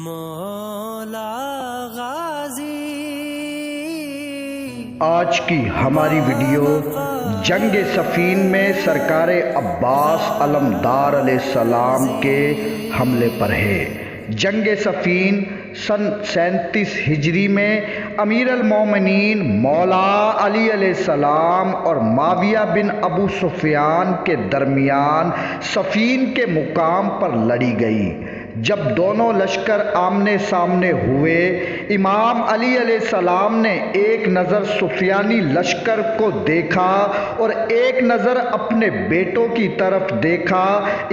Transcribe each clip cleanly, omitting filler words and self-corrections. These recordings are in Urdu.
مولا غازی۔ آج کی ہماری ویڈیو جنگ صفین میں سرکار عباس علمدار علیہ السلام کے حملے پر ہے۔ جنگ صفین سن 37 ہجری میں امیر المومنین مولا علی علیہ السلام اور معاویہ بن ابو سفیان کے درمیان صفین کے مقام پر لڑی گئی۔ جب دونوں لشکر آمنے سامنے ہوئے، امام علی علیہ السلام نے ایک نظر سفیانی لشکر کو دیکھا اور ایک نظر اپنے بیٹوں کی طرف دیکھا۔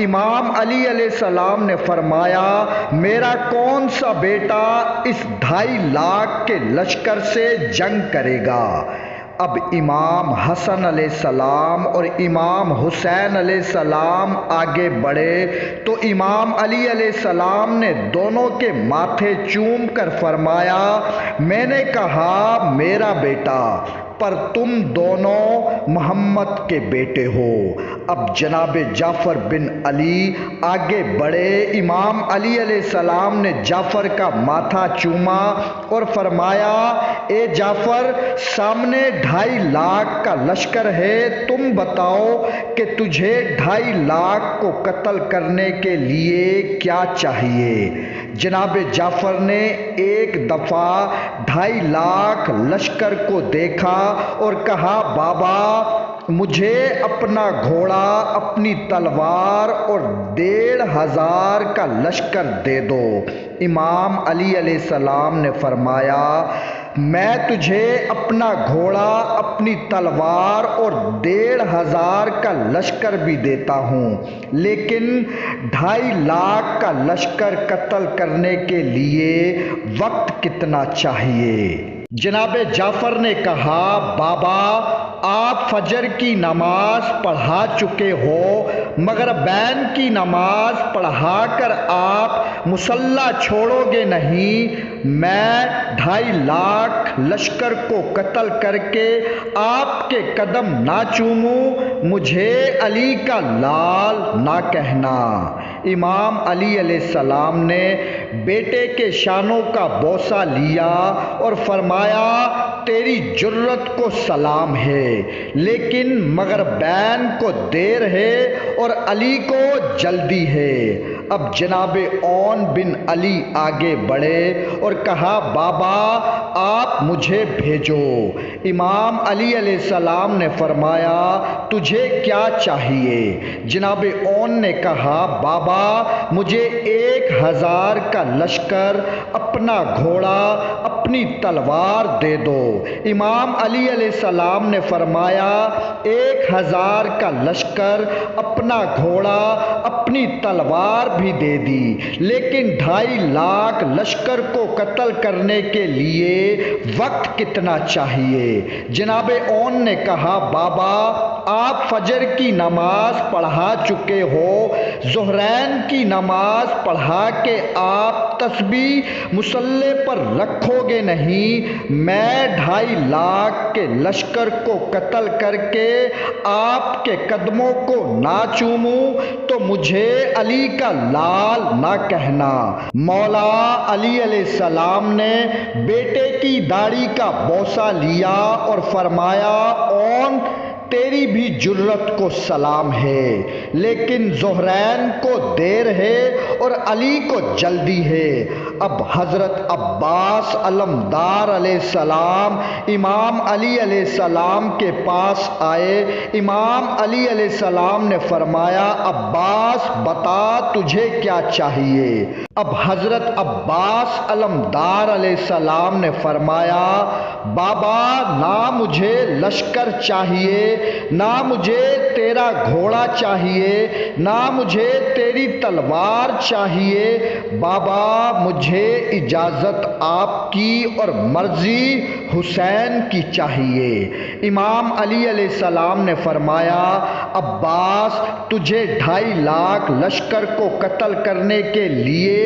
امام علی علیہ السلام نے فرمایا، میرا کون سا بیٹا اس 2.5 لاکھ کے لشکر سے جنگ کرے گا؟ اب امام حسن علیہ السلام اور امام حسین علیہ السلام آگے بڑھے تو امام علی علیہ السلام نے دونوں کے ماتھے چوم کر فرمایا، میں نے کہا میرا بیٹا، پر تم دونوں محمد کے بیٹے ہو۔ اب جناب جعفر بن علی آگے بڑھے۔ امام علی علیہ السلام نے جعفر کا ماتھا چوما اور فرمایا، اے جعفر، سامنے 2.5 لاکھ کا لشکر ہے، تم بتاؤ کہ تجھے 2.5 لاکھ کو قتل کرنے کے لیے کیا چاہیے؟ جناب جعفر نے ایک دفعہ 2.5 لاکھ لشکر کو دیکھا اور کہا، بابا، مجھے اپنا گھوڑا، اپنی تلوار اور 1,500 کا لشکر دے دو۔ امام علی علیہ السلام نے فرمایا، میں تجھے اپنا گھوڑا، اپنی تلوار اور 1,500 کا لشکر بھی دیتا ہوں، لیکن 2.5 لاکھ کا لشکر قتل کرنے کے لیے وقت کتنا چاہیے؟ جناب جعفر نے کہا، بابا، آپ فجر کی نماز پڑھا چکے ہو، مغربین کی نماز پڑھا کر آپ مصلی چھوڑو گے نہیں؟ میں 2.5 لاکھ لشکر کو قتل کر کے آپ کے قدم نہ چوموں، مجھے علی کا لال نہ کہنا۔ امام علی علیہ السلام نے بیٹے کے شانوں کا بوسہ لیا اور فرمایا، تیری جرت کو سلام ہے، لیکن مغربین کو دیر ہے اور علی کو جلدی ہے۔ اب جناب اون بن علی آگے بڑھے اور کہا، بابا، آپ مجھے بھیجو۔ امام علی علیہ السلام نے فرمایا، تجھے کیا چاہیے؟ جناب اون نے کہا، بابا، مجھے 1,000 کا لشکر، اپنا گھوڑا، اپنی تلوار دے دو۔ امام علی علیہ السلام نے فرمایا، 1,000 کا لشکر، اپنا گھوڑا، اپنی تلوار بھی دے دی، لیکن 2.5 لاکھ لشکر کو قتل کرنے کے لیے وقت کتنا چاہیے؟ جناب اون نے کہا، بابا، آپ فجر کی نماز پڑھا چکے ہو، ظہرین کی نماز پڑھا کے آپ تسبیح مصلی پر رکھو گے نہیں؟ میں 2.5 لاکھ کے لشکر کو قتل کر کے آپ کے قدموں کو نہ چوموں تو مجھے علی کا لال نہ کہنا۔ مولا علی علیہ السلام نے بیٹے کی داڑھی کا بوسہ لیا اور فرمایا، اون، تیری بھی جرت کو سلام ہے، لیکن ظہرین کو دیر ہے اور علی کو جلدی ہے۔ اب حضرت عباس علمدار علیہ السلام امام علی علیہ السلام کے پاس آئے۔ امام علی علیہ السلام نے فرمایا، عباس، بتا تجھے کیا چاہیے؟ اب حضرت عباس علمدار علیہ السلام نے فرمایا، بابا، نہ مجھے لشکر چاہیے، نہ مجھے تیرا گھوڑا چاہیے، نہ مجھے تیری تلوار چاہیے، بابا، مجھے اجازت آپ کی اور مرضی حسین کی چاہیے۔ امام علی علیہ السلام نے فرمایا، عباس، تجھے 2.5 لاکھ لشکر کو قتل کرنے کے لیے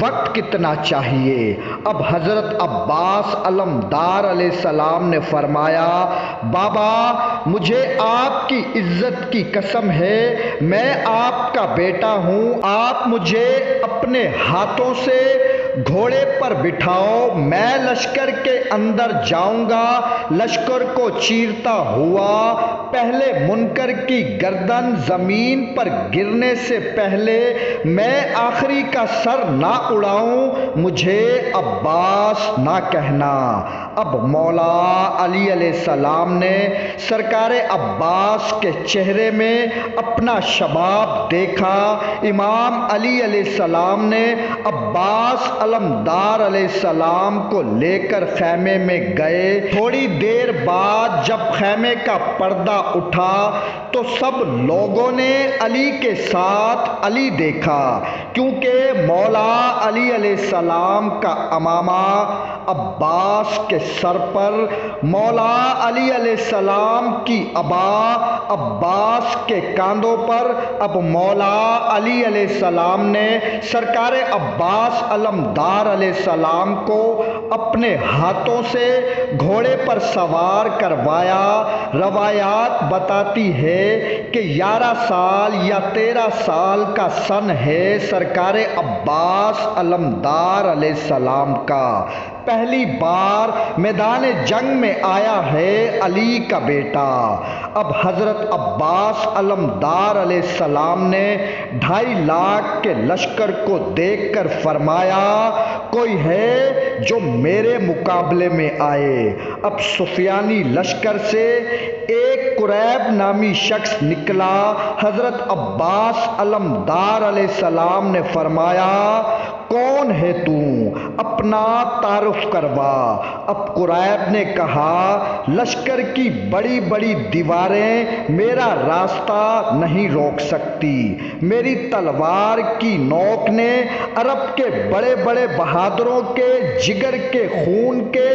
وقت کتنا چاہیے؟ اب حضرت عباس علمدار علیہ السلام نے فرمایا، بابا، مجھے آپ کی عزت کی قسم ہے، میں آپ کا بیٹا ہوں، آپ مجھے اپنے ہاتھوں سے گھوڑے پر بٹھاؤ، میں لشکر کے اندر جاؤں گا۔ لشکر کو چیرتا ہوا پہلے منکر کی گردن زمین پر گرنے سے پہلے میں آخری کا سر نہ اڑاؤں، مجھے عباس نہ کہنا۔ اب مولا علی علیہ السلام نے سرکار عباس کے چہرے میں اپنا شباب دیکھا۔ امام علی علیہ السلام نے عباس علمدار علیہ السلام کو لے کر خیمے میں گئے۔ تھوڑی دیر بعد جب خیمے کا پردہ اٹھا تو سب لوگوں نے علی کے ساتھ علی دیکھا، کیونکہ مولا علی علیہ السلام کا امامہ عباس کے سر پر، مولا علی علیہ السلام کی ابا عباس کے کاندھوں پر۔ اب مولا علی علیہ السلام نے سرکار عباس علمدار علیہ السلام کو اپنے ہاتھوں سے گھوڑے پر سوار کروایا۔ روایات بتاتی ہے کہ 11 سال یا 13 سال کا سن ہے سرکار عباس علمدار علیہ السلام کا۔ پہلی بار میدان جنگ میں آیا ہے علی کا بیٹا۔ اب حضرت عباس علمدار علیہ السلام نے 2.5 لاکھ کے لشکر کو دیکھ کر فرمایا، کوئی ہے جو میرے مقابلے میں آئے۔ اب سفیانی لشکر سے ایک قریب نامی شخص نکلا۔ حضرت عباس علمدار علیہ السلام نے فرمایا، کون ہے تو؟ اپنا تعارف کروا۔ اب قریب نے کہا، لشکر کی بڑی بڑی دیواریں میرا راستہ نہیں روک سکتی، میری تلوار کی نوک نے عرب کے بڑے بڑے بہادروں کے جگر کے خون کے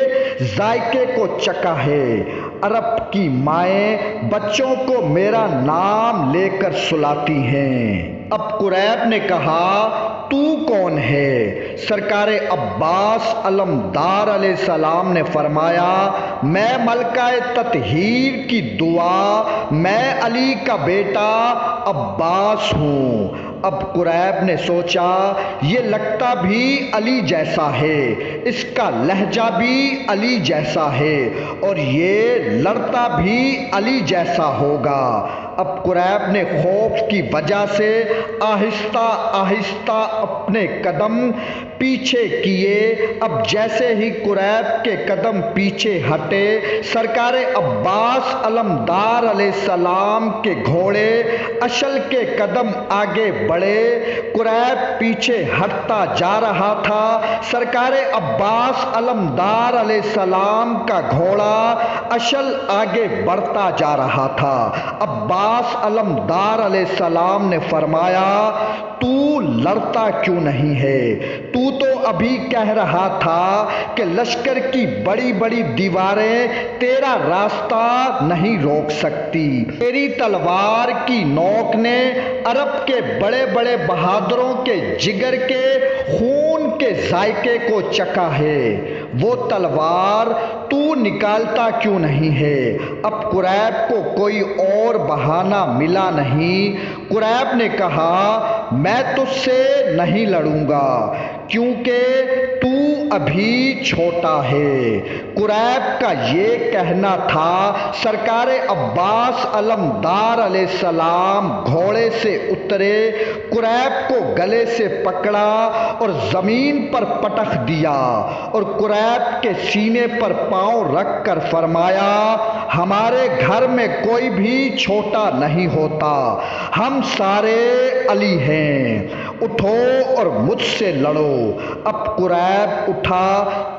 ذائقے کو چکھا ہے۔ عرب کی مائیں بچوں کو میرا نام لے کر سلاتی ہیں۔ اب قریب نے کہا، تو کون ہے؟ سرکار عباس علمدار علیہ السلام نے فرمایا، میں ملکہ تطہیر کی دعا، میں علی کا بیٹا عباس ہوں۔ اب قریب نے سوچا، یہ لگتا بھی علی جیسا ہے، اس کا لہجہ بھی علی جیسا ہے، اور یہ لڑتا بھی علی جیسا ہوگا۔ اب قریب نے خوف کی وجہ سے آہستہ آہستہ اپنے قدم پیچھے کیے۔ اب جیسے ہی قریب کے قدم پیچھے ہٹے، سرکار عباس علمدار علیہ السلام کے گھوڑے اشل کے قدم آگے بڑھے۔ قریب پیچھے ہٹتا جا رہا تھا، سرکار عباس علمدار علیہ السلام کا گھوڑا اشل آگے بڑھتا جا رہا تھا۔ عباس علمدار علیہ السلام نے فرمایا، تو لڑتا کیوں نہیں ہے؟ تو ابھی کہہ رہا تھا کہ لشکر کی بڑی بڑی دیواریں تیرا راستہ نہیں روک سکتی، تیری تلوار کی نوک نے عرب کے بڑے بڑے بہادروں کے جگر کے خون کے ذائقے کو چکھا ہے، وہ تلوار تو نکالتا کیوں نہیں ہے؟ اب قریب کو کوئی اور بہانہ ملا نہیں۔ قریب نے کہا، میں تجھ سے نہیں لڑوں گا، کیونکہ تو ابھی چھوٹا ہے۔ قریب کا یہ کہنا تھا۔ سرکار عباس علمدار علیہ السلام گھوڑے سے اترے، قریب کو گلے سے پکڑا اور زمین پر پٹخ دیا، اور قریب کے سینے پر پاؤں رکھ کر فرمایا، ہمارے گھر میں کوئی بھی چھوٹا نہیں ہوتا، ہم سارے علی ہیں، اٹھو اور مجھ سے لڑو۔ اب قریب اٹھا،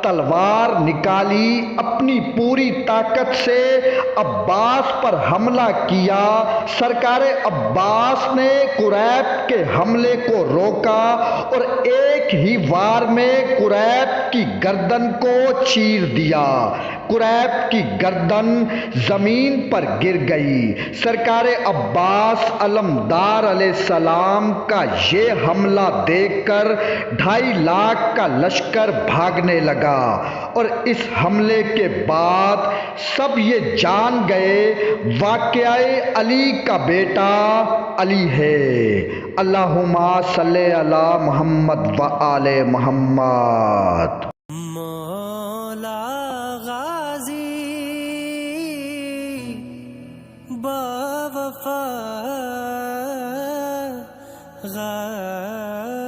تلوار نکالی، اپنی پوری طاقت سے عباس پر حملہ کیا۔ سرکار عباس نے قریب کے حملے کو روکا اور ایک ہی وار میں قریب کی گردن کو چیر دیا۔ قریب کی گردن زمین پر گر گئی۔ سرکار عباس علمدار علیہ السلام کا یہ حملہ دیکھ کر 2.5 لاکھ کا لشکر بھاگنے لگا، اور اس حملے کے بعد سب یہ جان گئے واقعہ علی کا بیٹا علی ہے۔ اللہم صلی علی محمد و آل محمد۔ مولا غازی با وفا غازی